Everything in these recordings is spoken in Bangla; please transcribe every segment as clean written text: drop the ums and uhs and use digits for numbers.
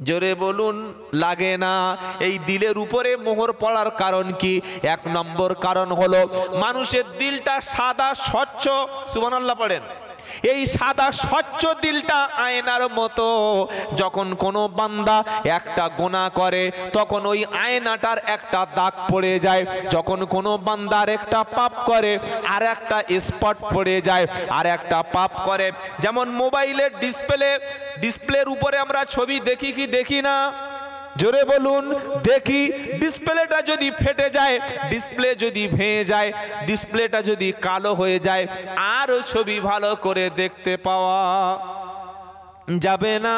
জোরে বলুন লাগে না। এই দিলের উপরে মোহর পড়ার কারণ কি? এক নম্বর কারণ হলো মানুষের দিলটা সাদা স্বচ্ছ। সুবহানাল্লাহ পড়েন। এই সাদা স্বচ্ছ দিলটা আয়নার মতো। যখন কোনো বান্দা একটা গুনাহ করে তখন ওই আয়নাটার একটা দাগ পড়ে যায়। যখন কোনো বান্দার একটা পাপ করে আর একটা স্পট পড়ে যায়, আর একটা পাপ করে। যেমন মোবাইলের ডিসপ্লের উপরে আমরা ছবি দেখি কি দেখি না? জোরে বলুন দেখি। ডিসপ্লেটা যদি ফেটে যায়, ডিসপ্লে যদি ভেঙে যায়, ডিসপ্লেটা যদি কালো হয়ে যায়, আর ছবি ভালো করে দেখতে পাওয়া যাবে না।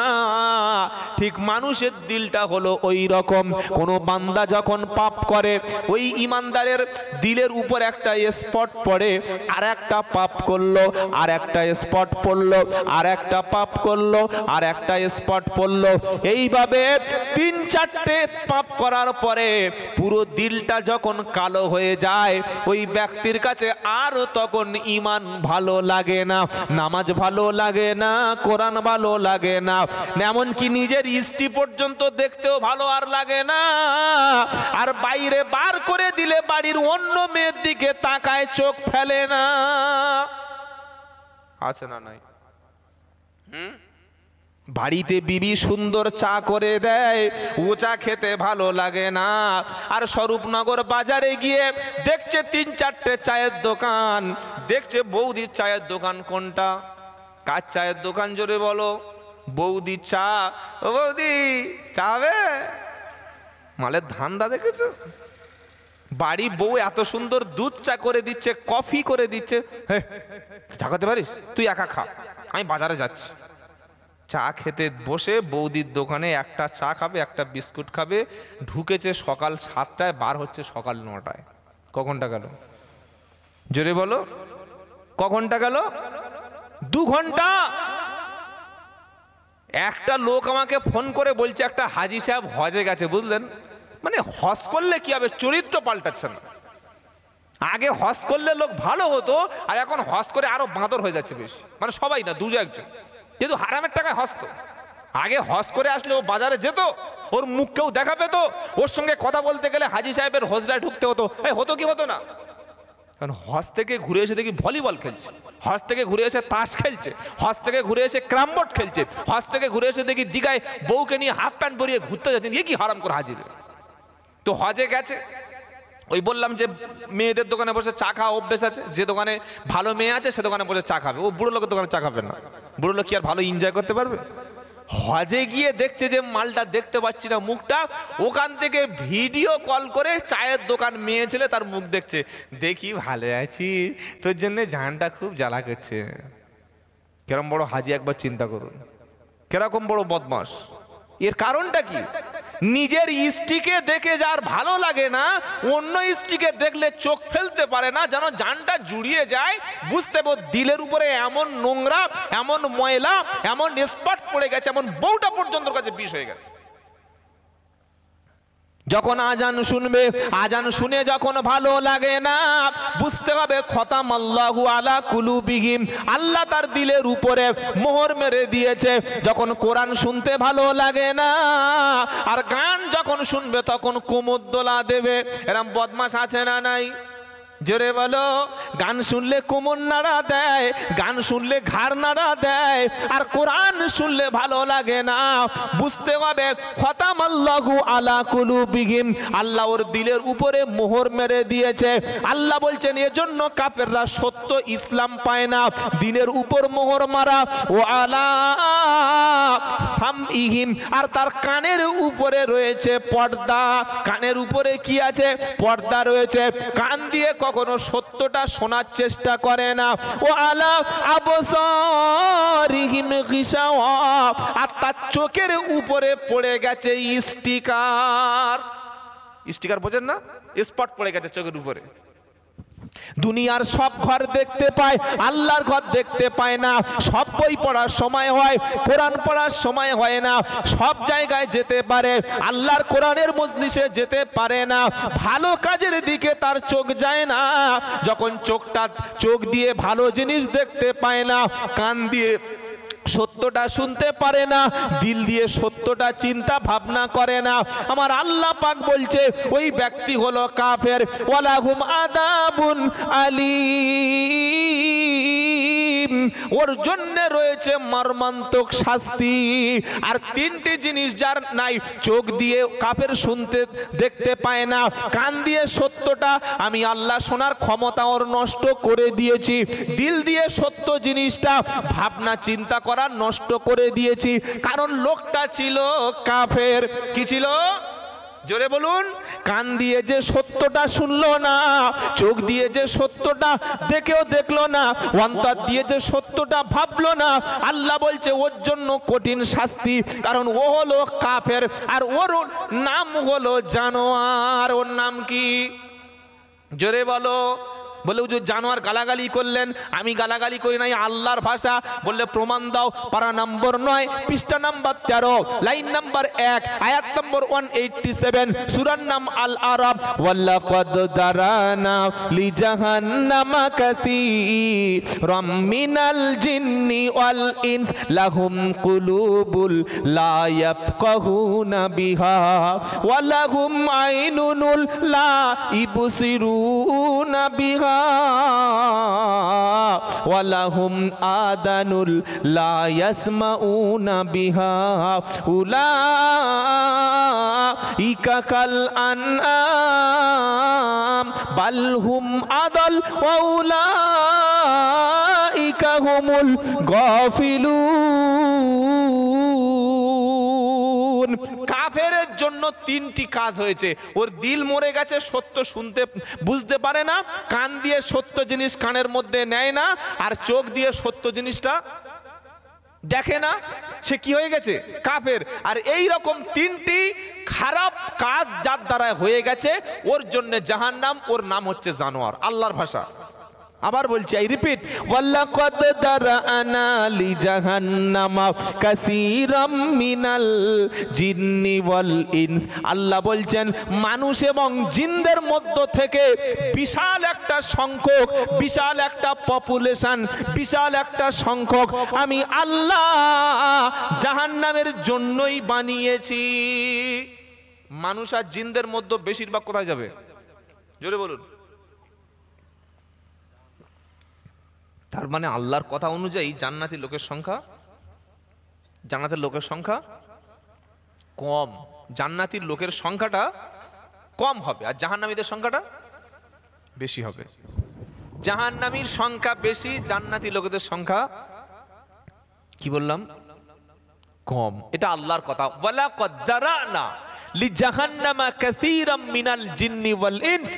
ঠিক মানুষের দিলটা হলো ওই রকম। কোনো বান্দা যখন পাপ করে, ওই ইমানদারের দিলের উপর একটা স্পট পড়ে, আর একটা পাপ করলো, আর একটা স্পট পড়লো, আর একটা পাপ করলো, আর একটা স্পট পড়লো। এইভাবে 3-4টে পাপ করার পরে পুরো দিলটা যখন কালো হয়ে যায়, ওই ব্যক্তির কাছে আর তখন ঈমান ভালো লাগে না, নামাজ ভালো লাগে না, কোরআন ভালো লাগে না, এমনকি নিজের স্ত্রী পর্যন্ত দেখতেও ভালো আর লাগে না। আর বাইরে বার করে দিলে বাড়ির অন্য মেয়ের দিকে তাকায়, চোখ ফেলে না। আছে না নাই? বাড়িতে বিবি সুন্দর চা করে দেয়, ও চা খেতে ভালো লাগে না। আর স্বরূপনগর বাজারে গিয়ে দেখছে 3-4টে চায়ের দোকান, দেখছে বৌদির চায়ের দোকান কোনটা? কার চায়ের দোকান জোরে বলো? বৌদি চা। ও বৌদি চা হবে? মালের ধান্দা দেখেছো? বাড়ি বউ এত সুন্দর দুধ চা করে দিচ্ছে, কফি করে দিচ্ছে। চা খেতে পারিস? তুই একা খা, আমি বাজারে যাচ্ছি। চা খেতে বসে বৌদির দোকানে একটা চা খাবে, একটা বিস্কুট খাবে। ঢুকেছে সকাল 7টায়, বার হচ্ছে সকাল 9টায়। কখনটা গেল? জোরে বলো, কখনটা গেল? 2 ঘন্টা। একটা লোক আমাকে ফোন করে বলছে একটা হাজি সাহেব হজে গেছে, বুঝলেন? মানে হজ করলে কি হবে, চরিত্র পাল্টাচ্ছে না। আগে হজ করলে লোক ভালো হতো, আর এখন হজ করে আরো বাঁদর হয়ে যাচ্ছে বেশ। মানে সবাই না, 2-1 কিন্তু হারামের টাকায় হজ তো। আগে হজ করে আসলে ও বাজারে যেত, ওর মুখ কেউ দেখা পেত, ওর সঙ্গে কথা বলতে গেলে হাজি সাহেবের হজরায় ঢুকতে হতো। হতো কি হতো না? কারণ হজ থেকে ঘুরে এসে দেখি ভলিবল খেলছে, হজ থেকে ঘুরে এসে তাস খেলছে, হজ থেকে ঘুরে এসে ক্যারাম বোর্ড খেলছে, হজ থেকে ঘুরে এসে দেখি দীঘায় বউকে নিয়ে হাফ প্যান্ট পরিয়ে ঘুরতে যাচ্ছেন। কি হারাম করে হাজির। তো হজে গেছে, ওই বললাম যে মেয়েদের দোকানে বসে চা খাওয়া অভ্যেস আছে, যে দোকানে ভালো মেয়ে আছে সে দোকানে বসে চা খাবে। ও বুড়ো লোকের দোকানে চা খাবে না। বুড়ো লোক কি আর ভালো এনজয় করতে পারবে? হজে গিয়ে দেখছে যে মালটা দেখতে পাচ্ছি না মুখটা, ওখান থেকে ভিডিও কল করে চায়ের দোকান মেয়ে ছেলে তার মুখ দেখছে। দেখি ভালো আছি, তোর জন্য জানটা খুব জ্বালা করছে। কেরম বড় হাজি একবার চিন্তা করুন, কেরকম বড় বদমাস। এর কারণটা কি? নিজের স্ত্রীকে দেখে যার ভালো লাগে না, অন্য স্ত্রীকে দেখলে চোখ ফেলতে পারে না, যেন জানটা জুড়িয়ে যায়। বুঝতে পারো দিলের উপরে এমন নোংরা, এমন ময়লা, এমন স্পট পড়ে গেছে, এমন বউটা পর্যন্ত কাছে বিষ হয়ে গেছে। যখন আজান শুনবে, আজান শুনে যখন ভালো লাগে না, বুঝতে হবে খতামাল্লাহু আলা কুলুবিহিম, আল্লাহ তার দিলের উপরে মোহর মেরে দিয়েছে। যখন কোরআন শুনতে ভালো লাগে না, আর গান যখন শুনবে তখন কোমর দোলা দেবে। এরম বদমাশ আছে না নাই? জোরে বলো। গান শুনলে কোমর নাড়া দেয়, গান শুনলে ঘাড় নাড়া দেয়, আর কোরআন শুনলে ভালো লাগে না। বুঝতে হবে খতামাল্লাহু আলা কুলুবিহিম, আল্লাহ ওর দিলের উপরে মোহর মেরে দিয়েছে। আল্লাহ বলছেন এজন্য কাফেররা সত্য ইসলাম পায় না, দিনের উপর মোহর মারা। ও আলা সামইহিম, আর তার কানের উপরে রয়েছে পর্দা। কানের উপরে কি আছে? পর্দা রয়েছে। কান দিয়ে কখনো সত্যটা শোনার চেষ্টা করে না। ও আলা আবসারিহিম গিশাওয়া, আর তার চোখের উপরে পড়ে গেছে স্টিকার। স্টিকার বোঝেন না? স্পট পড়ে গেছে চোখের উপরে। দুনিয়ার সব ঘর দেখতে পায়, আল্লাহর ঘর দেখতে পায় না। সব বই পড়ার সময় হয়, কোরআন পড়ার সময় হয় না। সব জায়গায় যেতে পারে, আল্লাহর কোরআনের মজলিসে যেতে পারে না। ভালো কাজের দিকে তার চোখ যায় না। যখন চোখ দিয়ে ভালো জিনিস দেখতে পায় না, কান দিয়ে সত্যটা শুনতে পারে না, দিল দিয়ে সত্যটা চিন্তা ভাবনা করে না। আমার আল্লাহ পাক বলছে ওই ব্যক্তি হলো কাফের। ওয়ালাহুম আযাবুন আলীম, ওর জন্য রয়েছে মর্মান্তিক শাস্তি। আর তিনটি জিনিস যার নাই, চোখ দিয়ে কাফের শুনতে দেখতে পায় না, কান দিয়ে সত্যটা আমি আল্লাহ শোনার ক্ষমতা ওর নষ্ট করে দিয়েছি, দিল দিয়ে সত্য জিনিসটা ভাবনা চিন্তা করা নষ্ট করে দিয়েছি। কারণ লোকটা ছিল কাফের। কি ছিল? জোরে বলুন। কান দিয়ে যে সত্যটা শুনলো না, চোখ দিয়ে যে সত্যটা দেখেও দেখলো না, অন্তর দিয়ে যে সত্যটা ভাবলো না, আল্লাহ বলছে ওর জন্য কঠিন শাস্তি। কারণ ও হলো কাফের, আর ওর নাম হলো জানোয়ার। ওর নাম কি? জোরে বলো। বলে যে জানোয়ার গালাগালি করলেন, আমি গালাগালি করি নাই, আল্লাহর ভাষা। বললে প্রমাণ দাও। পারা নম্বর 9 পৃষ্ঠা নাম্বার 13 লাইন নাম্বার 1 আয়াত নম্বর 187 সূরার নাম আল আরাব। ওয়ালাকাদ দারানা লিজাহান্নামা কাসীরাম মিনাল জিন্নি ওয়াল ইনস লাহুম কুলুবুল লা ইয়াফকাহুনা বিহা ওয়া লাহুম আইনুন লা ইবসিরুনা বিহা ওয়ালাহুম আদানুল লা ইয়াসমাউনা বিহা উলাইকা কাল আনআম বাল হুম আদাল ওয়া উলাইকা হুমুল গাফিলুন। কাফেরের জন্য তিনটি কাজ হয়েছে। ওর দিল মরে গেছে, সত্য শুনতে বুঝতে পারে না, কান দিয়ে সত্য জিনিস কানের মধ্যে নেয় না, আর চোখ দিয়ে সত্য জিনিসটা দেখে না। সে কি হয়ে গেছে? কাফের। আর এই রকম তিনটি খারাপ কাজ যার দ্বারা হয়ে গেছে, ওর জন্য জাহান্নাম। ওর নাম হচ্ছে জানোয়ার, আল্লাহর ভাষা। আবার বলছি, আই রিপিট, ওয়ালাকাদ দারানা লিজাহান্নামা কাসীরাম মিনাল জিন্নি ওয়াল ইনস। আল্লাহ বলছেন মানুষ এবং জিনদের মধ্য থেকে বিশাল একটা সংখ্যক, বিশাল একটা পপুলেশন, বিশাল একটা সংখ্যক আমি আল্লাহ জাহান্নামের জন্যই বানিয়েছি। মানুষ আর জিনদের মধ্যে বেশিরভাগ কোথায় যাবে? জোরে বলুন। তার মানে আল্লাহর কথা অনুযায়ী জান্নাতি লোকের সংখ্যা, জান্নাতের লোকের সংখ্যা কম। জান্নাতির লোকের সংখ্যাটা কম হবে, আর জাহান্নামীদের সংখ্যাটা বেশি হবে। জাহান্নামীর সংখ্যা বেশি, জান্নাতি লোকেদের সংখ্যা কি বললাম? কম। এটা আল্লাহর কথা। ওয়ালাকাদ দারানা লিজাহান্নামা কাসীরাম মিনাল জিন্নি ওয়াল ইনস।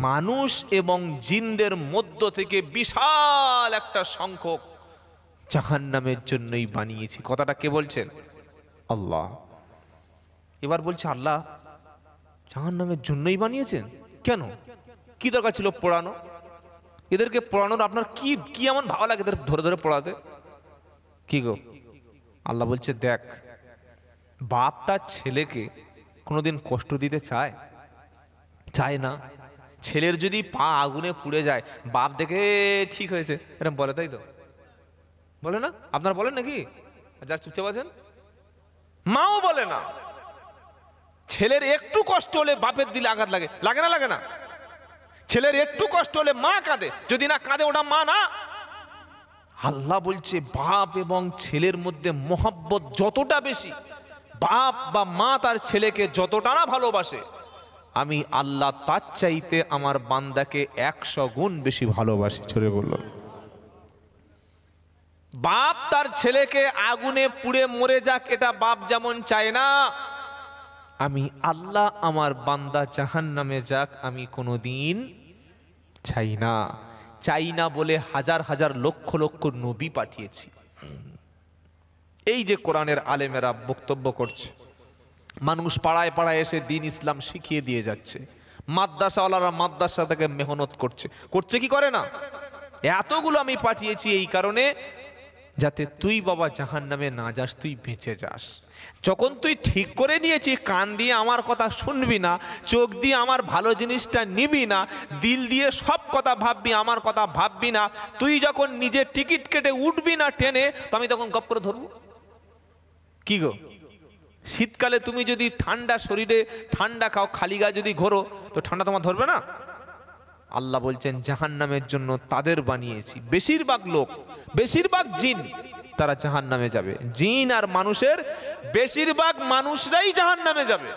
মানুষ এবং জিনদের মধ্য থেকে বিশাল একটা সংখ্যক জাহান্নামের জন্যই বানিয়েছি। কথাটা কে বলছেন? আল্লাহ। এবার বলছে আল্লাহ জাহান্নামের জন্যই বানিয়েছেন। কেন? কি দরকার ছিল পড়ানো? এদেরকে পড়ানোর আপনার কি কি এমন ভালো লাগে এদের ধরে ধরে পড়াতে? কি গো? আল্লাহ বলছে দেখ, বাপ তার ছেলেকে কোনোদিন কষ্ট দিতে চায়? চায় না। ছেলের যদি পা আগুনে পুড়ে যায়, বাপ দেখে ঠিক হয়েছে এরকম বলে, তাই তো? বলে না? আপনারা বলেন নাকি? যারা চুপচাপ আছেন, মাও বলে না। ছেলের একটু কষ্ট হলে বাপের দিলে আঘাত লাগে, লাগে না? লাগে না? ছেলের একটু কষ্ট হলে মা কাঁদে, যদি না কাঁদে ওটা মা না। আল্লাহ বলছে বাপ এবং ছেলের মধ্যে মহব্বত যতটা বেশি, বাপ বা মা তার ছেলেকে যতটা না ভালোবাসে, আমি আল্লাহ তার চাইতে আমার বান্দাকে 100 গুণ বেশি ভালোবাসি। ছেড়ে বলল, বাপ তার ছেলেকে আগুনে পুড়ে মরে যাক, এটা বাপ যেমন চায় না, আমি আল্লাহ আমার বান্দা জাহান্নামে যাক আমি কোনোদিন চাই না। চাই না বলে হাজার হাজার লক্ষ লক্ষ নবী পাঠিয়েছি। এই যে কোরআনের আলেমেরা বক্তব্য করছে, মানুষ পাড়ায় পাড়ায় এসে দিন ইসলাম শিখিয়ে দিয়ে যাচ্ছে, মাদ্রাসাওয়ালারা মাদ্রাসা থেকে মেহনত করছে, করছে কি করে না? এতগুলো আমি পাঠিয়েছি এই কারণে যাতে তুই বাবা জাহান্নামে না যাস, তুই বেঁচে যাস। যখন তুই ঠিক করে নিয়েছিস কান দিয়ে আমার কথা শুনবি না, চোখ দিয়ে আমার ভালো জিনিসটা নিবি না, দিল দিয়ে সব কথা ভাববি, আমার কথা ভাববি না, তুই যখন নিজে টিকিট কেটে উঠবি না ট্রেনে, তো আমি তখন গপ করে ধরবো। কি গো, শীতকালে তুমি যদি ঠান্ডা শরীরে ঠান্ডা খাও, খালি গায়ে যদি ঘোরো, তো ঠান্ডা তোমার ধরবে না? আল্লাহ বলছেন জাহান্নামের জন্য তাদের বানিয়েছি। বেশিরভাগ লোক, বেশিরভাগ জিন তারা জাহান্নামে যাবে। জিন আর মানুষের বেশিরভাগ মানুষরাই জাহান্নামে যাবে।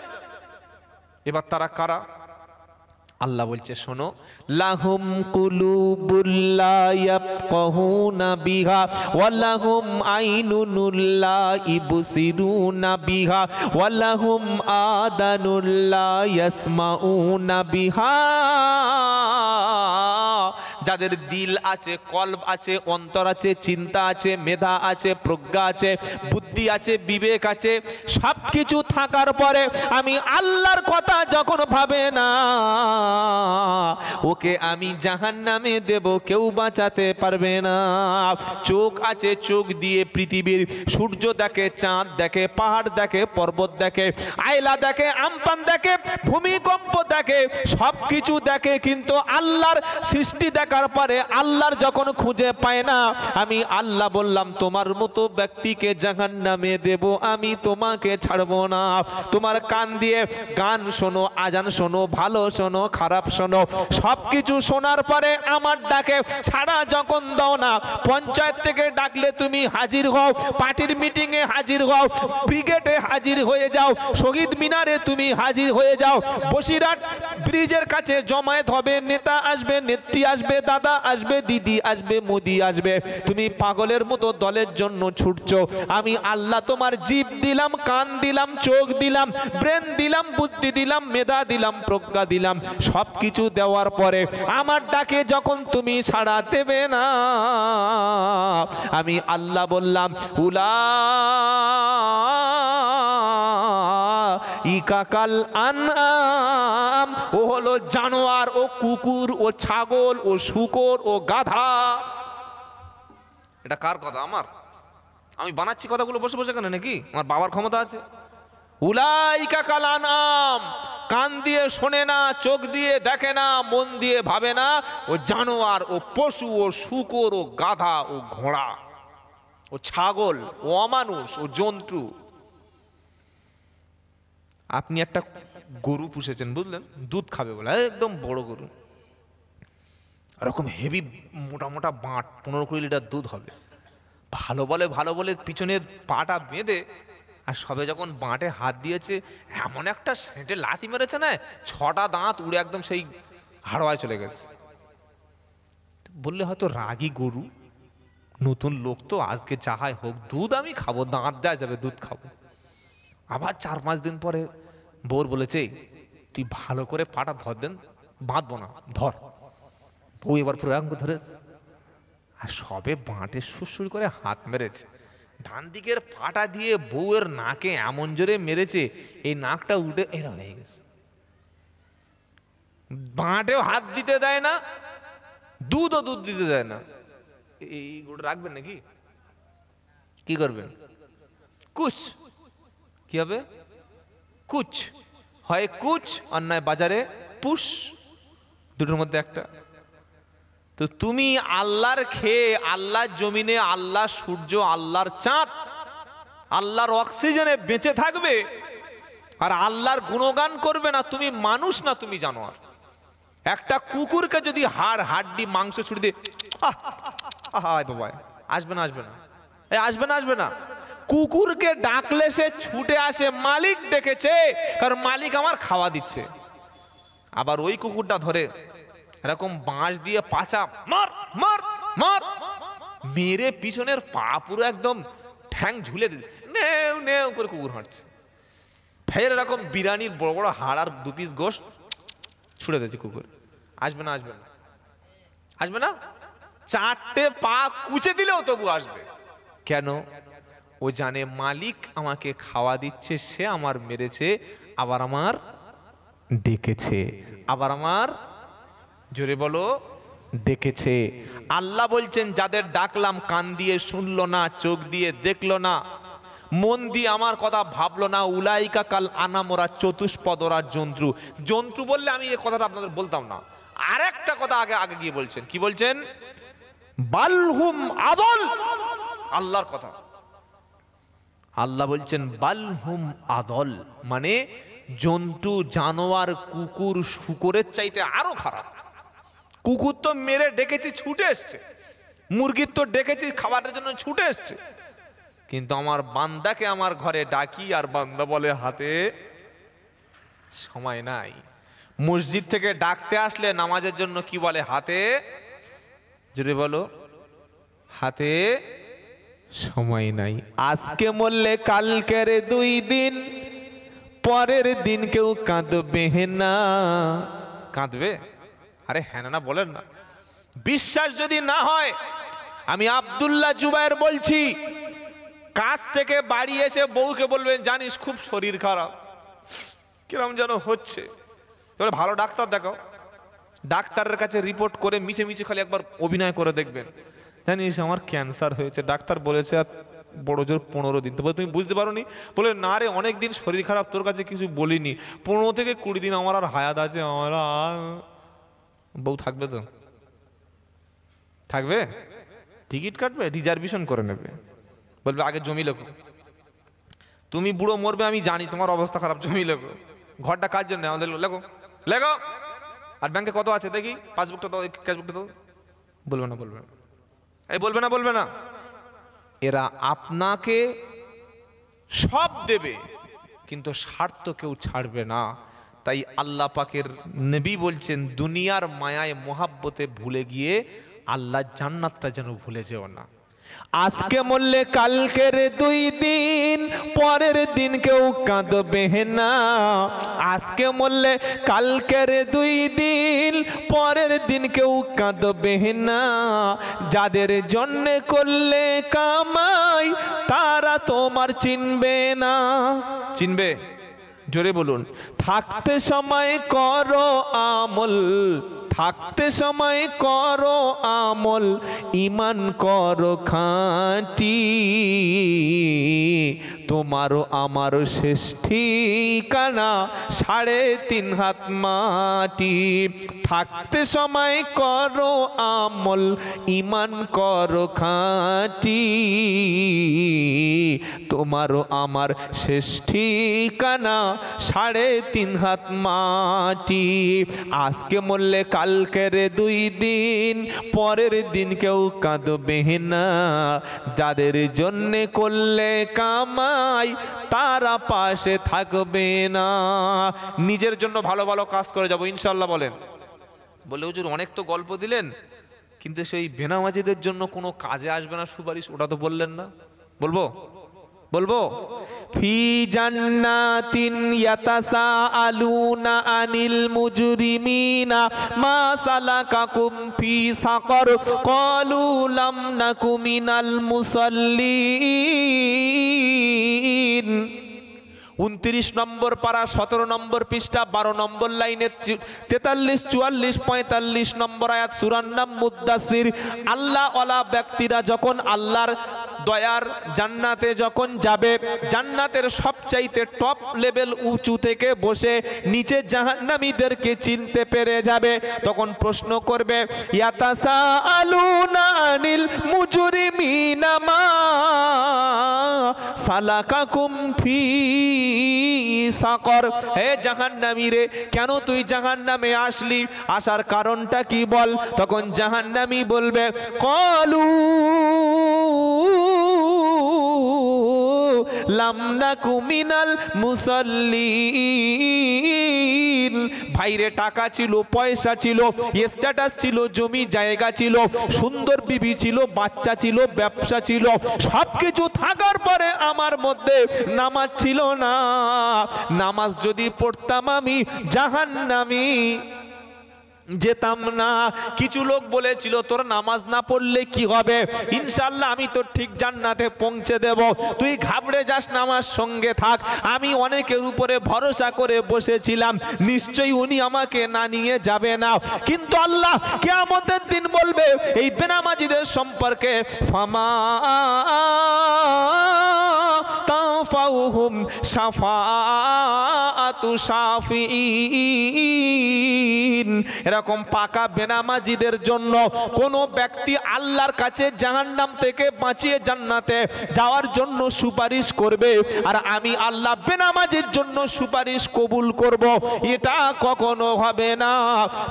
এবার তারা কারা? আল্লাহ বলছে শোনো, লাহুম কুলুবুল লা ইয়াফকাহুনা বিহা ওয়া লাহুম আইনুন লা ইবসিরুনা বিহা ওয়া লাহুম আদানুন লা ইয়াসমাউনা বিহা। যাদের দিল আছে, কলব আছে, অন্তর আছে, চিন্তা আছে, মেধা আছে, প্রজ্ঞা আছে, বুদ্ধি আছে, বিবেক আছে, সব কিছু থাকার পরে আমি আল্লাহর কথা যখন ভাবে না, ওকে আমি জাহান্নামে দেব, কেউ বাঁচাতে পারবে না। চোখ আছে, চোখ দিয়ে পৃথিবীর সূর্য দেখে, চাঁদ দেখে, পাহাড় দেখে, পর্বত দেখে, আয়লা দেখে, আমপান দেখে, ভূমিকম্প দেখে, সব কিছু দেখে, কিন্তু আল্লাহর সৃষ্টি দেখার পরে আল্লাহর যখন খুঁজে পায় না, আমি আল্লাহ বললাম তোমার মতো ব্যক্তিকে জাহান্নামে দেব, আমি তোমাকে ছাড়বো না। তোমার কান দিয়ে গান শোনো, আজান শোনো, ভালো শোনো, খারাপ শোনো, সব কিছু শোনার পরে আমার ডাকে ছাড়া যখন দাও না, পঞ্চায়েত থেকে ডাকলে তুমি হাজির হও, পার্টির মিটিং এ হাজির হও, ব্রিগেডে হাজির হয়ে যাও, শহীদ মিনারে তুমি হাজির হয়ে যাও, বসিরহাট ব্রিজের কাছে জমায়েত হবে, নেতা আসবে, নেত্রী আসবে, দাদা আসবে, দিদি আসবে, মোদি আসবে, তুমি পাগলের মতো দলের জন্য ছুটছো। আমি আল্লাহ তোমার জিভ দিলাম, কান দিলাম, চোখ দিলাম, ব্রেন দিলাম, বুদ্ধি দিলাম, মেধা দিলাম, প্রজ্ঞা দিলাম, সব কিছু দেওয়ার পরে আমার ডাকে যখন তুমি সাড়া দেবে না, আমি আল্লাহ বললাম উলাইকাল আনআম, ও হলো জানোয়ার, ও কুকুর, ও ছাগল, ও শূকর, ও গাধা। এটা কার কথা? আমার? আমি বানাচ্ছি কথাগুলো বসে বসে কেন, নাকি আমার বাবার ক্ষমতা আছে? উলাইকাল আনআম, কান দিয়ে শোনে না, চোখ দিয়ে দেখে না, মন দিয়ে ভাবে না, ও জানোয়ার, ও পশু, ও শূকর, ও গাধা, ও ঘোড়া, ও ছাগল, ও অমানুষ, ও জন্তু। আপনি একটা গরু পুষেছেন, বুঝলেন, দুধ খাবে বলে, একদম বড় গরু, এরকম হেভি মোটা মোটা বাঁট, 15-20 লিটার দুধ হবে, ভালো বলে পিছনের পাটা বেঁধে, আর সবে যখন বাঁটে হাত দিয়েছে এমন একটা সেঁটে লাথি মেরেছে না, 6টা দাঁত উড়ে একদম সেই হাড়োয়ায় চলে গেছে। বললে হয়তো রাগী গরু, নতুন লোক তো, আজকে যাহাই হোক দুধ আমি খাবো, দাঁত দেওয়া যাবে, দুধ খাবো। আবার 4-5 দিন পরে বউর বলেছে তুই ভালো করে পাটা ধর, দেন বাঁধবো না, ধর। বউ এবার পুরো ধরে, আর সবে বাঁটে সুরসুর করে হাত মেরেছে, ডান দিকের পাটা দিয়ে বউয়ের নাকে এমন জোরে মেরেছে, এই নাকটা উঠে এরা হয়ে গেছে। বাঁটেও হাত দিতে দেয় না, দুধ দিতে দেয় না। এই গোটা রাখবেন নাকি? কি করবেন? কুচ কি হবে? কুচ হয়, কুচ আর নয় বাজারে পুষ, দুটোর মধ্যে একটা। তো তুমি আল্লাহর খেয়ে, আল্লাহর জমিনে, আল্লাহর সূর্য, আল্লাহর চাঁদ, আল্লাহর অক্সিজেনে বেঁচে থাকবে আর আল্লাহর গুণগান করবে না, তুমি মানুষ না, তুমি জানোয়ার। একটা কুকুরকে যদি হাড্ডি মাংস ছুড়ে দিয়ে বাবা আসবে না, আসবে না, কুকুরকে ডাকলে সে ছুটে আসে, মালিক ডেকেছে, কারণ মালিক আমার খাওয়া দিচ্ছে। আবার ওই কুকুরটা ধরে এরকম বাঁশ দিয়ে পাচা মার মার মার মেরে পিছনের পা পুরো একদম ঠ্যাং ঝুলে দিচ্ছে, নেউ নেউ করে কুকুর হাঁটছে। ফের এরকম বিরিয়ানির বড় বড় হাড় আর 2 পিস গোশ ছুড়ে দিয়েছে কুকুর। আসবে না, আসবে না, 4টে পা কুচে দিলেও তবু আসবে। কেন? ও জানে মালিক আমাকে খাওয়া দিচ্ছে, সে আমার মেরেছে, আবার আমার ডেকেছে, আবার আমার, জোরে বলো, ডেকেছে। আল্লাহ বলছেন যাদের ডাকলাম কান দিয়ে শুনলো না, চোখ দিয়ে দেখলো না, মন দিয়ে আমার কথা ভাবলো না, উলাইকা কাল আনামরা চতুষ্পদরা জন্তু। জন্তু বললে আমি এই কথাটা আপনাদের বলতাম না। আরেকটা কথা আগে আগে গিয়ে বলছেন, কি বলছেন? বালহুম আদল, আল্লাহর কথা। আল্লাহ বলছেন বালহুম আদল, মানে জন্তু, জানোয়ার, কুকুর, শুকরের চাইতে আরো খারাপ। কুকুর তো মেরে ডেকেছি ছুটে এসছে, মুরগির তো ডেকেছি খাবারের জন্য ছুটে এসছে, কিন্তু আমার বান্দাকে আমার ঘরে ডাকি আর বান্দা বলে হাতে সময় নাই। মসজিদ থেকে ডাকতে আসলে নামাজের জন্য কি বলে? হাতে, জোরে বলো, হাতে সময় নাই। আজকে মরলে কালকের 2 দিন, পরের দিন কেউ কাঁদবে না। কাঁদবে? আরে হ্যাঁ না বলেন না। বিশ্বাস যদি না হয়, আমি আব্দুল্লাহ জুবায়ের বলছি, কাজ থেকে বাড়ি এসে বউকে বলবেন জানিস খুব শরীর খারাপ, কিরম যেন হচ্ছে, তাহলে ভালো ডাক্তার দেখাও। ডাক্তারের কাছে রিপোর্ট করে মিছে মিছে খালি একবার অভিনয় করে দেখবেন, জানিস আমার ক্যান্সার হয়েছে, ডাক্তার বলেছে আর বড় জোর 15 দিন। তো তুমি বুঝতে পারো নি? বলে না রে অনেক দিন শরীর খারাপ, তোর কাছে কিছু বলিনি, 15 থেকে 20 দিন আমার আর হায়াত আছে, আমার বউ থাকবে তো? থাকবে? টিকিট কাটবে, রিজার্ভেশন করে নেবে, বলবে আগে জমি লেখো, তুমি বুড়ো মরবে আমি জানি, তোমার অবস্থা খারাপ, জমি লেখো। ঘরটা কার জন্য? আমাদের লেখো লেখো। আর ব্যাংকে কত আছে দেখি, পাসবুকটা দাও, ক্যাশবুকটা দাও। বলবে না, বলবে না, এই বলবে না, বলবে না। এরা আপনাকে সব দেবে কিন্তু স্বার্থ কেউ ছাড়বে না। তাই আল্লাহ পাকের নবী বলছেন দুনিয়ার মায়ায় মোহাব্বতে ভুলে গিয়ে আল্লাহ জান্নাতটা যেন ভুলে যেও না। আজকে মরলে কালকের 2 দিন, পরের দিন কেউ কাঁদবে না। আজকে মরলে কালকের 2 দিন, পরের দিন কেউ কাঁদবে না। যাদের জন্যে করলে কামাই তারা তোমার চিনবে না। চিনবে? জোরে বলুন। থাকতে সময় করো আমল, থাকতে সময় করো আমল, ইমান করো খাঁটি, তোমারও আমারও শেষ ঠিকানা 3.5 হাত মাটি। থাকতে সময় করো আমল, ইমান করো খাঁটি, তোমারও আমার শেষ ঠিকানা 3.5 হাত মাটি। আজকে মরলে কালকের 2 দিন, পরের দিন কেউ কাঁদবে না। যাদের জন্যে করলে কামাই তারা পাশে থাকবে না। নিজের জন্য ভালো ভালো কাজ করে যাবো ইনশাল্লাহ বলেন। বলে হুজুর অনেক তো গল্প দিলেন, কিন্তু সেই বেনামাজিদের জন্য কোনো কাজে আসবে না সুপারিশ, ওটা তো বললেন না। বলবো বলবো ফি জান্নাতিন ইয়াতাসাআলুনা আনিল মুজরিমিনা মা সালাকাকুম ফি সাকার ক্বালু লাম নাকু মিনাল মুসাল্লিন। 29 নম্বর পারা 17 নম্বর পৃষ্ঠা 12 নম্বর লাইনে 43, 44, 45 নম্বর আয়াত সূরার নাম মুদ্দাসির। আল্লাহ ওয়ালা ব্যক্তিরা যখন আল্লাহর দয়ার জান্নাতে যখন যাবে, জান্নাতের সবচাইতে টপ লেভেল উঁচু থেকে বসে নিচে জাহান্নামীদেরকে চিনতে পেরে যাবে, তখন প্রশ্ন করবে ইয়াতাসাআলুনা আনিল মুজরিমিনা মা সালাকাকুম ফি সাকর। হে জাহান্নামী রে, কেন তুই জাহান্নামে আসলি, আসার কারণটা কি বল? তখন জাহান্নামী বলবে ক্বালু লাম নাকু মিনাল মুসাল্লিন। ভাইরে টাকা ছিল, পয়সা ছিল, স্ট্যাটাস ছিল, জমি জায়গা ছিল, সুন্দর বিবি ছিল, বাচ্চা ছিল, ব্যবসা ছিল, সবকিছু থাকার পরে আমার মধ্যে নামাজ ছিল না। নামাজ যদি পড়তাম আমি জাহান্নামী, যেতাম না। কিছু লোক বলেছিল তোর নামাজ না পড়লে কি হবে, ইনশাআল্লাহ আমি তো ঠিক জান্নাতে পৌঁছে দেব, তুই ঘাবড়ে যাস না, আমার সঙ্গে থাক। আমি অনেকের উপরে ভরসা করে বসেছিলাম, নিশ্চয়ই উনি আমাকে না নিয়ে যাবে না। কিন্তু আল্লাহ কিয়ামতের দিন বলবে এই বেনামাজিদের সম্পর্কে, ফামা তানফাউহুম শাফাআতু শাফিঈন। এরকম পাকা বেনামাজিদের জন্য কোন ব্যক্তি আল্লাহর কাছে জাহান্নাম থেকে বাঁচিয়ে জান্নাতে যাওয়ার জন্য সুপারিশ করবে, আর আমি আল্লাহ বেনামাজির জন্য সুপারিশ কবুল করব, এটা কখনো হবে না।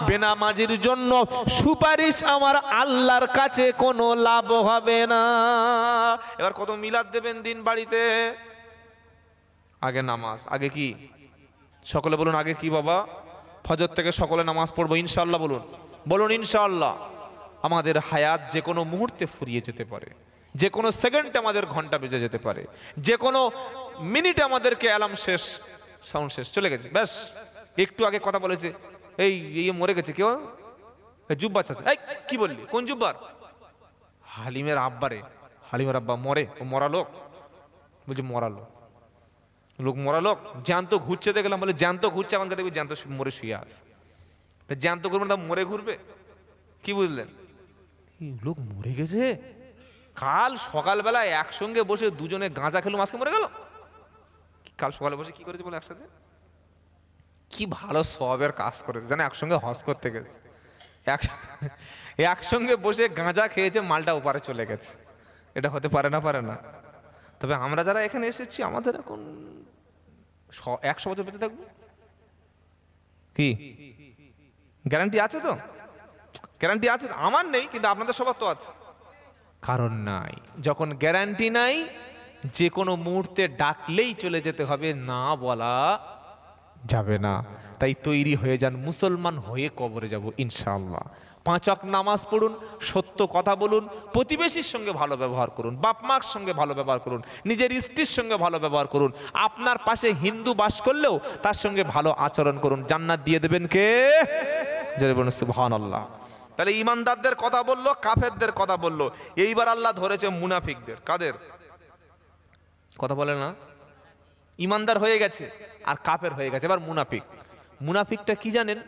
বেনামাজির জন্য সুপারিশ আমার আল্লাহর কাছে কোনো লাভ হবে না। এবার কত মিলাদ দেবেন দিন বাড়িতে, আগে নামাজ, আগে কি? সকলে বলুন আগে কি বাবা? ফজর থেকে সকলে নামাজ পড়বো ইনশাআল্লাহ। বলুন বলুন ইনশাআল্লাহ। আমাদের হায়াত যে কোনো মুহূর্তে ফুরিয়ে যেতে পারে, যে কোনো সেকেন্ডে আমাদের ঘন্টা বেজে যেতে পারে, যে কোনো মিনিটে আমাদেরকে অ্যালার্ম শেষ, সাউন্ড শেষ, চলে গেছে, ব্যাস। একটু আগে কথা বলেছে এই মরে গেছে কেউ, জুব্বা চাচা। এই কি বললি, কোন জুব্বার? হালিমের আব্বারে, হালিমের আব্বা মরে, ও মরা লোক, বলছে মরা লোক, লোক মরা লোক, জ্যান্ত ঘুরছে দেখলাম, বলে জ্যান্ত ঘুরছে, আমাকে দেখবি জ্যান্ত মরে শুয়ে আস, জ্যান্ত করবে না মরে ঘুরবে, কি বুঝলেন? লোক মরে গেছে, কাল সকালবেলা একসঙ্গে বসে দুজনে গাঁজা খেলুম, আজকে মরে গেল। কাল সকালে বসে কি করেছে বলে একসাথে, কি ভালো সবের কাজ করেছে জানে, একসঙ্গে হজ করতে গেছে, একসঙ্গে বসে গাঁজা খেয়েছে, মালটা ওপারে চলে গেছে। এটা হতে পারে না, পারে না? তবে আমরা যারা এখানে এসেছি আমাদের এখন 100 বছর বেঁচে থাকবো, কি গ্যারান্টি আছে? তো গ্যারান্টি আছে, আমার নেই কিন্তু আপনাদের সবার তো আছে। কারণ নাই, যখন গ্যারান্টি নাই যে কোনো মুহূর্তে ডাকলেই চলে যেতে হবে, না বলা যাবে না। তাই তৈরি হয়ে যান, মুসলমান হয়ে কবরে যাব ইনশাআল্লাহ। 5 ওয়াক্ত নামাজ পড়ুন, সত্য কথা বলুন, প্রতিবেশীর সঙ্গে ভালো ব্যবহার করুন, বাপ মার সঙ্গে ভালো ব্যবহার করুন, নিজের স্ত্রীর সঙ্গে ভালো ব্যবহার করুন, আপনার পাশে হিন্দু বাস করলেও তার সঙ্গে ভালো আচরণ করুন, জান্নাত দিয়ে দেবেন কে? জোরে বলুন সুবহানাল্লাহ। তাহলে ইমানদারদের কথা বললো, কাফেরদের কথা বললো, এইবার আল্লাহ ধরেছে মুনাফিকদের। কাদের কথা বলে না? ইমানদার হয়ে গেছে আর কাফের হয়ে গেছে, এবার মুনাফিক। মুনাফিকটা কি জানেন?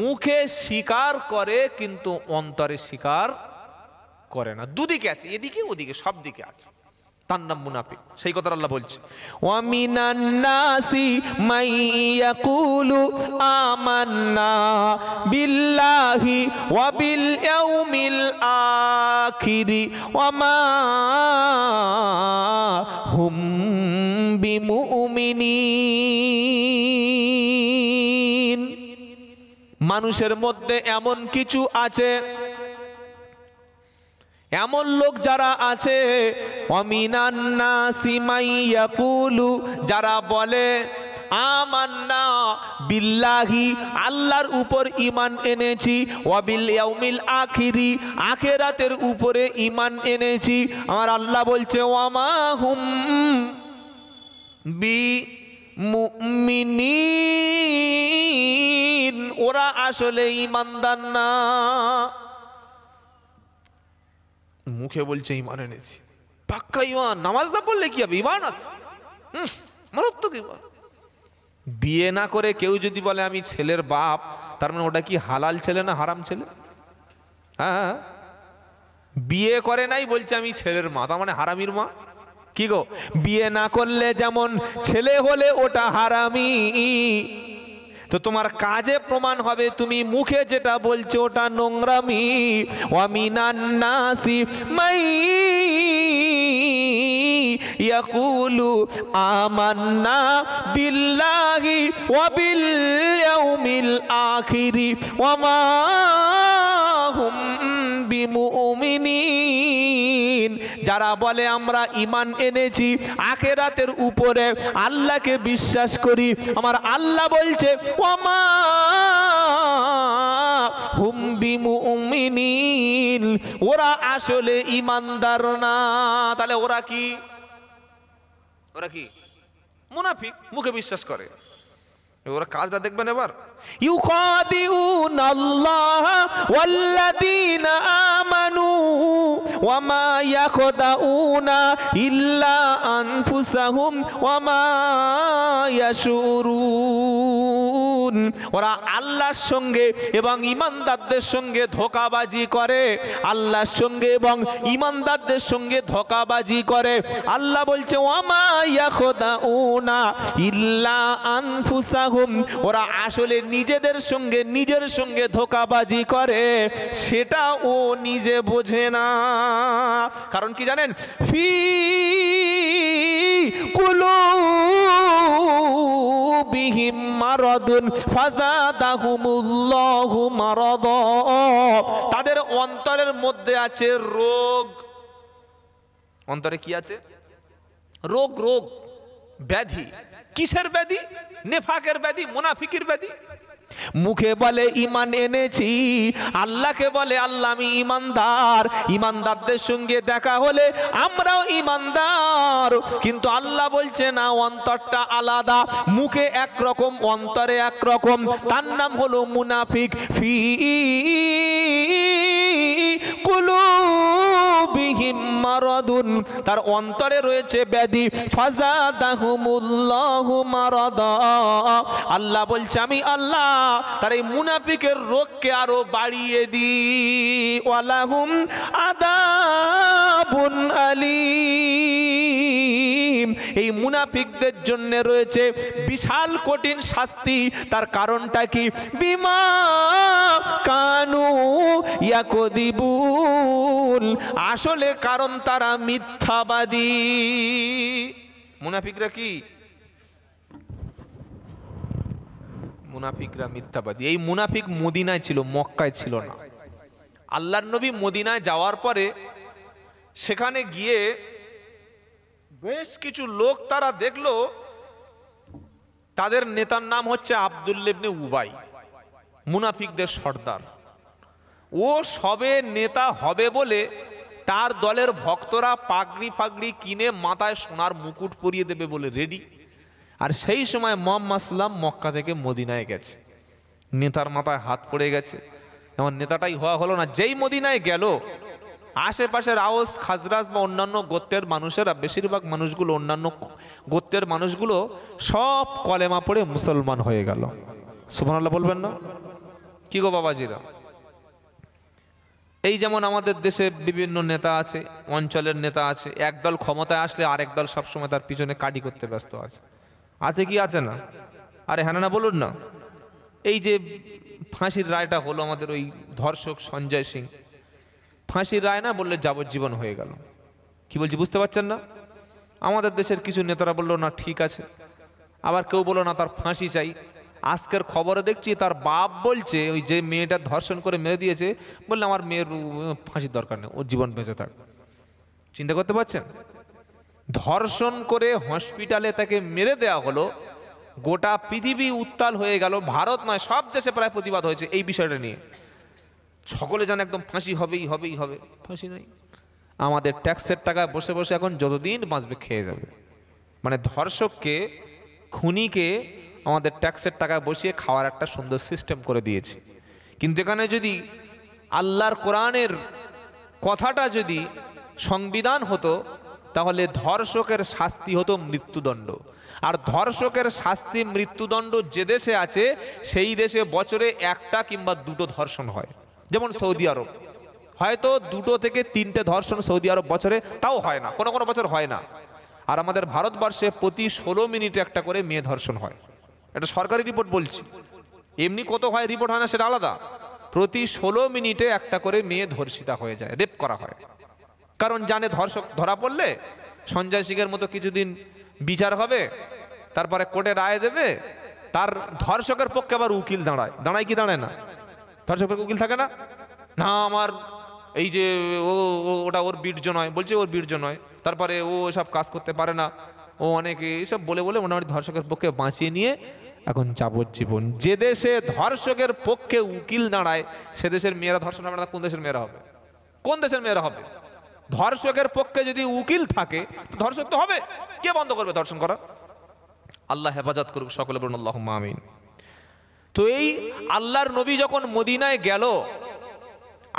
মুখে স্বীকার করে কিন্তু অন্তরে স্বীকার করে না, দুদিকে আছে, এদিকে ওদিকে, সব দিকে আছে, তার নাম মুনাফিক। সেই কথা আল্লাহ বলছে, ওয়া মিনান নাসি মান ইয়াকুলু আমান্না বিল্লাহি ওয়া বিল ইয়াউমিল আখির ওয়া মা হুম বিমুমিনিন। মানুষের মধ্যে এমন কিছু আছে, এমন লোক যারা আছে, অমিনান নাসি মান ইয়াকুলু, যারা বলে আমান্না বিল্লাহি, আল্লাহর উপর ঈমান এনেছি, ওয়া বিল ইয়াউমিল আখিরি, আখিরাতের উপরে ঈমান এনেছি। আমার আল্লাহ বলছে ওয়া মা হুম বিমুমিনিন, ওরা আসলে ঈমানদার না। মুখে বলছে ঈমান এনেছি, পাক্কা ঈমান, নামাজ না পড়লে কি হবে, ঈমান আছে, মারাত্মক ঈমান। বিয়ে না করে কেউ যদি বলে আমি ছেলের বাপ, তার মানে ওটা কি হালাল ছেলে না হারাম ছেলে? হ্যাঁ, বিয়ে করে নাই বলছে আমি ছেলের মা, তার মানে হারামির মা। কি গো, বিয়ে না করলে যেমন ছেলে হলে ওটা হারামি, তো তোমার কাজে প্রমাণ হবে তুমি মুখে যেটা বলছো ওটা নোংরামি। ওয়া মিনান নাসি মান ইয়াকুলু আমান্না বিল্লাহি ওয়া বিল ইয়াউমিল আখিরি ওয়া মা হুম বিমুমিনিন, যারা বলে আমরা ঈমান এনেছি আখিরাতের উপরে, আল্লাহকে বিশ্বাস করি, আমার আল্লাহ বলছে ওয়া মা হুম বিমুমিনিন, ওরা আসলে ঈমানদার না। তাহলে ওরা কি? ওরা কি? মুনাফিক, মুখে বিশ্বাস করে। ওরা কাজটা দেখবেন এবার, ইউখাদিউনা আল্লাহ ওয়াল্লাযীনা আমানু ওয়া মা ইয়াখদাউনা ইল্লা আনফুসাহুম ওয়া মা ইয়াশউরুন। ওরা আল্লাহর সঙ্গে এবং ঈমানদারদের সঙ্গে ধোঁকাবাজি করে, আল্লাহর সঙ্গে এবং ঈমানদারদের সঙ্গে ধোঁকাবাজি করে। আল্লাহ বলছে ওয়া মা ইয়াখদাউনা ইল্লা আনফুসাহুম, ওরা আসলে নিজের সঙ্গে ধোঁকাবাজি করে, সেটা ও নিজে বোঝে না। কারণ কি জানেন, ফি কুলুবিহিম মারাদুন ফাযাদাহুমুল্লাহু মারাদা, তাদের অন্তরের মধ্যে আছে রোগ। অন্তরে কি আছে? রোগ, রোগ, ব্যাধি। কিসের ব্যাধি? নেফাকের ব্যাধি, মুনাফিকের ব্যাধি। মুখে বলে ঈমান এনেছি, আল্লাহকে বলে আল্লাহ আমি ঈমানদার, ঈমানদারদের সঙ্গে দেখা হলে আমরাও ঈমানদার, কিন্তু আল্লাহ বলছে না, অন্তরটা আলাদা, মুখে একরকম অন্তরে একরকম। তার নাম হলো মুনাফিক। ফি কুলুবিহিম মারাদুন, তার অন্তরে রয়েছে ব্যাধি। ফাযাদাহুমুল্লাহু মারাদা, আল্লাহ বলছে আমি আল্লাহ তার এই মুনাফিকের রোগকে আরো বাড়িয়ে দিই। ওয়ালাহুম আযাবুন আলীম, এই মুনাফিকদের জন্য রয়েছে বিশাল কঠিন শাস্তি। তার কারণটা কি? বিমা কানু ইয়াকুদিবুন, আসলে কারণ তারা মিথ্যাবাদী। মুনাফিকরা কি? মুনাফিকরা মিথ্যাবাদী। এই মুনাফিক মদিনায় ছিল, মক্কায় ছিল না। আল্লাহর নবী মদিনায় যাওয়ার পরে সেখানে গিয়ে বেশ কিছু লোক তারা দেখলো, তাদের নেতার নাম হচ্ছে আব্দুল্লাহ ইবনে উবাই, মুনাফিকদের সর্দার। ও সবে নেতা হবে বলে তার দলের ভক্তরা পাগড়ি ফাগড়ি কিনে মাথায় সোনার মুকুট পরিয়ে দেবে বলে রেডি। আর সেই সময় মুহাম্মদ সাল্লাল্লাহু আলাইহি ওয়াসাল্লাম মক্কা থেকে মদিনায় গেছে, নেতার মাথায় হাত পড়ে গেছে। এমন নেতাটাই হওয়া হলো না। যেই মদিনায় গেল, আশেপাশের আওস খাজরাজ বা অন্যান্য গোত্রের মানুষেরা, বেশিরভাগ মানুষগুলো, অন্যান্য গোত্রের মানুষগুলো সব কলেমা পড়ে মুসলমান হয়ে গেল। সুবহানাল্লাহ বলবেন না? কি গো বাবাজিরা, এই যেমন আমাদের দেশে বিভিন্ন নেতা আছে, অঞ্চলের নেতা আছে, একদল ক্ষমতায় আসলে আরেক দল সবসময় তার পিছনে কাটি করতে ব্যস্ত আছে। আছে কি আছে না? আরে হ্যাঁ না বলুন না। এই যে ফাঁসির রায়টা হলো আমাদের ওই ধর্ষক সঞ্জয় সিং, ফাঁসির রায় না বললে যাবজ্জীবন হয়ে গেল। কি বলছি বুঝতে পারছেন না? আমাদের দেশের কিছু নেতারা বললো না ঠিক আছে, আবার কেউ বললো না তার ফাঁসি চাই। আজকের খবরে দেখছি তার বাপ বলছে ওই যে মেয়েটা ধর্ষণ করে মেরে দিয়েছে, বললে আমার মেয়ের ফাঁসির দরকার নেই, ওর জীবন বেঁচে থাক। চিন্তা করতে পারছেন? ধর্ষণ করে হসপিটালে তাকে মেরে দেওয়া হলো, গোটা পৃথিবী উত্তাল হয়ে গেল। ভারত নয়, সব দেশে প্রায় প্রতিবাদ হয়েছে এই বিষয়টা নিয়ে। সকলে জানে একদম ফাঁসি হবেই হবেই হবে, ফাঁসি নেই। আমাদের ট্যাক্সের টাকায় বসে বসে এখন যতদিন বাঁচবে খেয়ে যাবে। মানে ধর্ষককে, খুনিকে আমাদের ট্যাক্সের টাকায় বসিয়ে খাওয়ার একটা সুন্দর সিস্টেম করে দিয়েছে। কিন্তু এখানে যদি আল্লাহর কোরআনের কথাটা যদি সংবিধান হতো, তাহলে ধর্ষকের শাস্তি হতো মৃত্যুদণ্ড। আর ধর্ষকের শাস্তি মৃত্যুদণ্ড যে দেশে আছে, সেই দেশে বছরে একটা কিংবা দুটো ধর্ষণ হয়। যেমন সৌদি আরব, হয়তো 2 থেকে 3টে ধর্ষণ সৌদি আরব বছরে, তাও হয় না, কোনো কোনো বছর হয় না। আর আমাদের ভারতবর্ষে প্রতি 16 মিনিটে একটা করে মেয়ে ধর্ষণ হয়। এটা সরকারি রিপোর্ট বলছি, এমনি কত হয় রিপোর্ট হয় না সেটা আলাদা। প্রতি 16 মিনিটে একটা করে মেয়ে ধর্ষিতা হয়ে যায়, রেপ করা হয়। কারণ জানে ধর্ষক ধরা পড়লে সঞ্জয় সিংয়ের মতো কিছুদিন বিচার হবে, তারপরে কোর্টে রায় দেবে, তার ধর্ষকের পক্ষে আবার উকিল দাঁড়ায়। দাঁড়ায় কি দাঁড়ায় না? ধর্ষকের উকিল থাকে না, না আমার এই যে ওটা ওর বীর্য নয়, বলছে ওর বীর্য নয়, তারপরে ও সব কাজ করতে পারে না, ও অনেকে এইসব বলে বলে মোটামুটি ধর্ষকের পক্ষে বাঁচিয়ে নিয়ে এখন যাবজ্জীবন। যে দেশে ধর্ষকের পক্ষে উকিল দাঁড়ায়, সে দেশের মেয়েরা ধর্ষণ হবে না। কোন দেশের মেয়েরা হবে? কোন দেশের মেয়েরা হবে? ধর্ষকের পক্ষে যদি উকিল থাকে তো ধর্ষক তো হবে। কে বন্ধ করবে ধর্ষণ করা? আল্লাহ হেফাজত করুক, সকলে বলুন আল্লাহুম্মা আমিন। তো এই আল্লাহর নবী যখন মদিনায় গেল,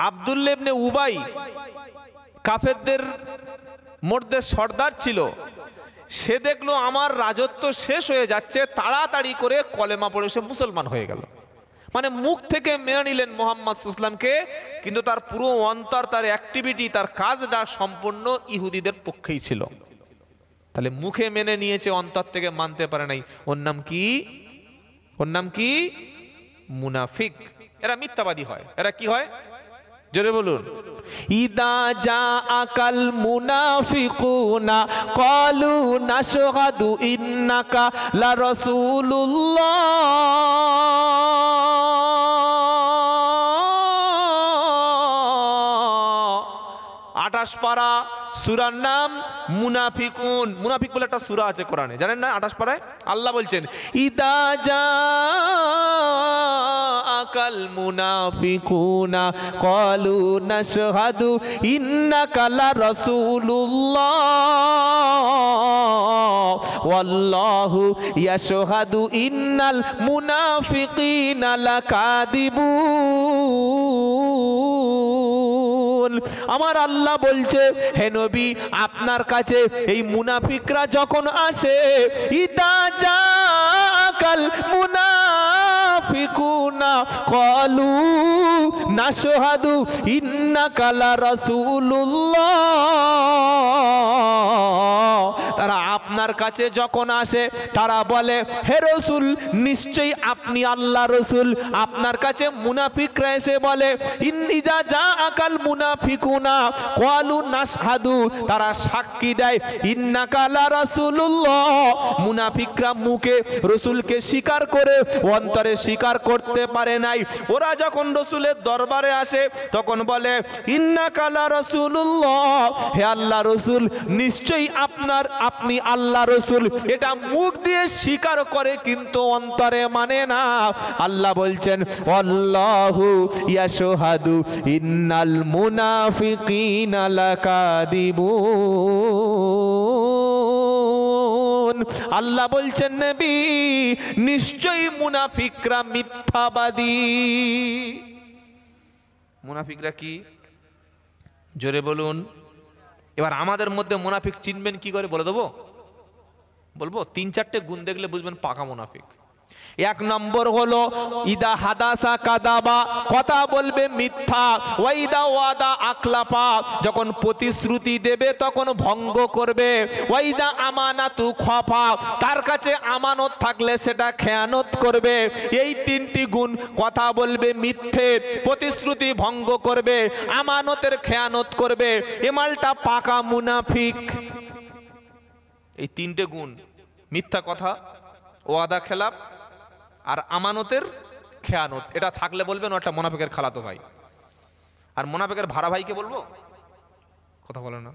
আব্দুল্লাহ ইবনে উবাই কাফেরদের মধ্যে সর্দার ছিল, সে দেখলো আমার রাজত্ব শেষ হয়ে যাচ্ছে, তাড়াতাড়ি করে কলেমা পড়ে সে মুসলমান হয়ে গেল। মানে মুখ থেকে মেনে নিলেন মোহাম্মদ সাল্লাল্লাহু, কিন্তু তার পুরো অন্তর, তার অ্যাক্টিভিটি, তার কাজটা সম্পূর্ণ ইহুদিদের পক্ষেই ছিল। তাহলে মুখে মেনে নিয়েছে, অন্তর থেকে মানতে পারে নাই। ওর নাম কি? ওর নাম কি? মুনাফিক। এরা মিথ্যাবাদী হয়। এরা কি হয়? জোরে বলুন। ইদা জাআকাল মুনাফিকুনা ক্বালু নাশহাদু ইন্নাকা লা রাসূলুল্লাহ। 28 পারা সূরার নাম মুনাফিকুন। মুনাফিক বলে একটা সূরা আছে কোরআনে, জানেন না? 28 পারায় আল্লাহ বলছেন ইদা জাআকাল মুনাফিকুনা ক্বালু নাশহাদু ইন্নাকা লা রাসূলুল্লাহ ওয়াল্লাহু ইয়াশহাদু ইন্নাল মুনাফিকিনা লাকাযিবুন। আমার আল্লাহ বলছে, হে নবী, আপনার কাছে এই মুনাফিকরা যখন আসে, ইদা জাআকাল মুনাফিকুনা ক্বালু নাশহাদু ইন্নাকা লা রাসূলুল্লাহ। তারা আপনার কাছে যখন আসে, তারা বলে, হে রাসূল, নিশ্চয়ই আপনি আল্লাহ রাসূল। আপনার কাছে মুনাফিকরা এসে বলে, ইদা জাআকাল মুনাফিকুনা ক্বালু নাশহাদু, তারা সাক্ষী দেয়, ইন্নাকা লা রাসূলুল্লাহ। মুনাফিকরা মুখে রাসূলকে স্বীকার করে অন্তরে স্বীকার করতে পারে নাই। ওরা যখন রাসূলের দরবারে আসে, তখন বলে, ইন্নাকা লা রাসূলুল্লাহ, হে আল্লাহ রাসূল, নিশ্চয়ই আপনি আল্লাহ রাসূল। এটা মুখ দিয়ে স্বীকার করে, কিন্তু অন্তরে মানে না। আল্লাহ বলছেন, আল্লাহু ইয়াশহাদু ইন্নাল মুনাফিকিনা লাকাযিবুন। আল্লাহ বলছেন, নবী, নিশ্চয়ই মুনাফিকরা মিথ্যাবাদী। মুনাফিকরা কি? জোরে বলুন। এবার আমাদের মধ্যে মুনাফিক চিনবেন কি করে বলে দেবো? বলবো 3-4টে গুণ দেখলে বুঝবেন পাকা মুনাফিক। 1 নম্বর হলো ইদা হাদাসা কাদাবা, কথা বলবে মিথ্যা। ওয়াইদা ওয়াদা আখলাফা, যখন প্রতিশ্রুতি দেবে তখন ভঙ্গ করবে। ওয়াইদা আমানাতু খফা, তার কাছে আমানত থাকলে সেটা খেয়ানত করবে। এই 3টি গুণ, কথা বলবে মিথ্যে, প্রতিশ্রুতি ভঙ্গ করবে, আমানতের খেয়ানত করবে, এ মালটা পাকা মুনাফিক। এই 3টে গুণ, মিথ্যা কথা, ওয়াদা খেলাপ আর আমানতের খেয়ানত, এটা থাকলে বলবেন ওটা মুনাফিকের খালাতো ভাই। আর মুনাফিকের ভাড়া ভাইকে বলবো? কথা বলে না,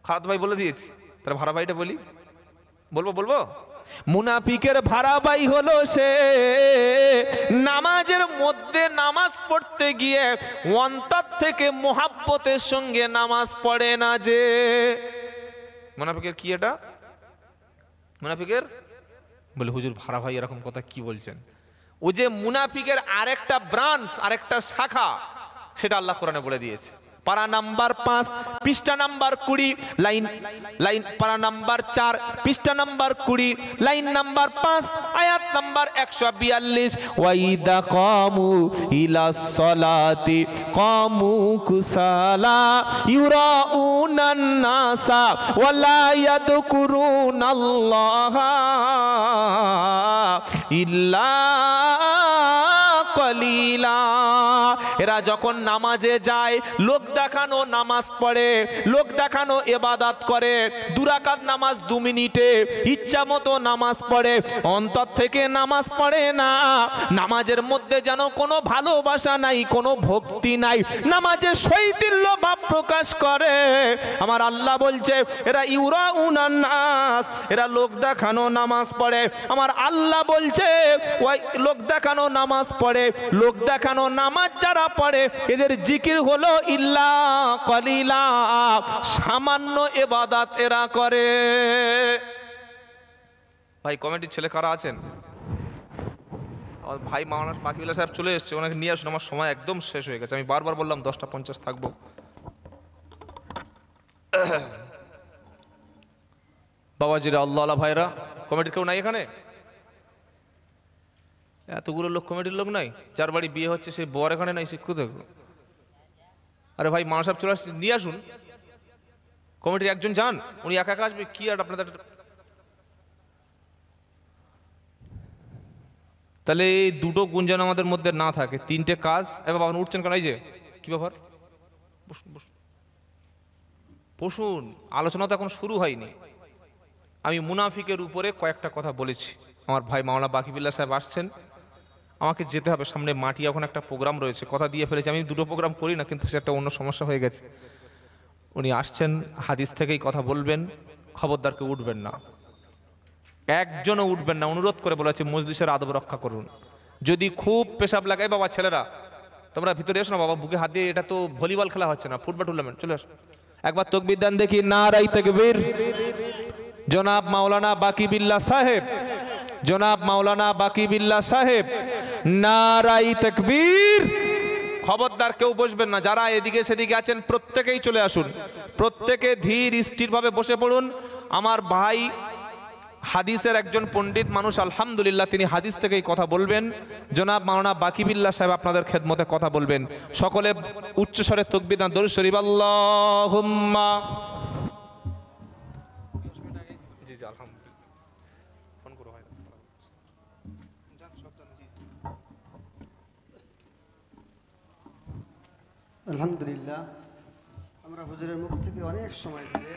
খালাতো ভাই বলে দিয়েছি, তাহলে ভাড়া ভাইটা বলি। বলবো মুনাফিকের ভাড়া ভাই হলো সে, নামাজের মধ্যে নামাজ পড়তে গিয়ে অন্তর থেকে মোহাব্বতের সঙ্গে নামাজ পড়ে না যে। মুনাফিকের কি এটা? মুনাফিকের বলে, হুজুর ভাড়া ভাই এরকম কথা কি বলছেন? ও যে মুনাফিকের আরেকটা ব্রাঞ্চ, আরেকটা শাখা, সেটা আল্লাহ কোরআনে বলে দিয়েছে। পারা নাম্বার 5 পৃষ্ঠা নাম্বার 20 লাইন পারা নাম্বার 4 পৃষ্ঠা নাম্বার 20 লাইন নাম্বার 5 আয়াত নাম্বার 142। ওয়াইদা কামু ইলাস সালাতি কামু কুসালা ইউরাউনান নাসা ওয়ালা ইয়াযকুরুনাল্লাহা ইল্লা কলিলা। এরা যখন নামাজে যায়, লোক দেখানো নামাজ পড়ে, লোক দেখানো ইবাদত করে। 2 রাকাত নামাজ 2 মিনিটে ইচ্ছা মতো নামাজ পড়ে, অন্তর থেকে নামাজ পড়ে না। নামাজের মধ্যে যেন কোনো ভালোবাসা নাই, কোনো ভক্তি নাই, নামাজে শৈথিল্য ভাব প্রকাশ করে। আমার আল্লাহ বলছে, এরা ইউরাউনান নাস, এরা লোক দেখানো নামাজ পড়ে। আমার আল্লাহ বলছে, ওই লোক দেখানো নামাজ পড়ে, লোক দেখানো নামাজ যারা পড়ে, এদের জিকির হলো ইল্লা কলিলা, সামান্য ইবাদত এরা করে। ভাই কমিটির ছেলে কারা আছেন? আমার ভাই মাওলানা বাকিবুল্লাহ সাহেব চলে এসছে, ওনাকে নিয়ে আসুন, আমার সময় একদম শেষ হয়ে গেছে। আমি বারবার বললাম 10:50 থাকবো। বাবাজিরা, আল্লাহ ভাইরা, কমিটির কেউ নাই এখানে? এতগুলো লোক কমিটির লোক নাই? যার বাড়ি বিয়ে হচ্ছে সে বর এখানে নাই, সে কোথায়? আরে ভাই মাওলানা সাহেব চলে আসছে, নিয়ে আসুন। কমিটির একজন যান, উনি একা একা আসবে কি আর আপনাদের? তাহলে এই দুটো গুণ যেন আমাদের মধ্যে না থাকে, তিনটে কাজ। এবার বাবা উঠছেন কেন? এই যে কি ব্যাপার, বসুন বসুন বসুন, আলোচনা তো এখন শুরু হয়নি। আমি মুনাফিকের উপরে কয়েকটা কথা বলেছি। আমার ভাই মাওলানা বাকিবুল্লাহ সাহেব আসছেন, আমাকে যেতে হবে সামনে মাটি, এখন একটা প্রোগ্রাম রয়েছে, কথা দিয়ে ফেলেছি। আমি দুটো প্রোগ্রাম করি না, কিন্তু সে একটা অন্য সমস্যা হয়ে গেছে। উনি আসছেন, হাদিস থেকেই কথা বলবেন, খবরদার কেউ উঠবেন না, একজনও উঠবেন না, অনুরোধ করে বলেছে। মজলিসের আদব রক্ষা করুন। যদি খুব পেশাব লাগায়, বাবা ছেলেরা তোমরা ভিতরে এসো না বাবা, বুকে হাত দিয়ে, এটা তো ভলিবল খেলা হচ্ছে না, ফুটবল টুর্নামেন্ট, চলে আসো। একবার তাকবীর দেন দেখি, নারায়ে তাকবীর। জনাব মাওলানা বাকিবুল্লাহ সাহেব, জনাব মাওলানা বাকিবুল্লাহ সাহেব, নারায়ে তাকবীর। খবরদার কেউ বসবেন না, যারা এদিকে সেদিকে আছেন প্রত্যেকেই চলে আসুন, প্রত্যেকে ধীর স্থিরভাবে বসে পড়ুন। আমার ভাই হাদিসের একজন পণ্ডিত মানুষ, আলহামদুলিল্লাহ, তিনি হাদিস থেকেই কথা বলবেন। জনাব মাওলানা বাকিবুল্লাহ সাহেব আপনাদের খেদমতে কথা বলবেন। সকলে উচ্চস্বরে তাকবীর দান, দরুদ শরীফ, আল্লাহুম্মা। জি জি আলহামদুলিল্লাহ, ফোন করো হয় না। আলহামদুলিল্লাহ, আমরা হুজুরের মুখ থেকে অনেক সময় ধরে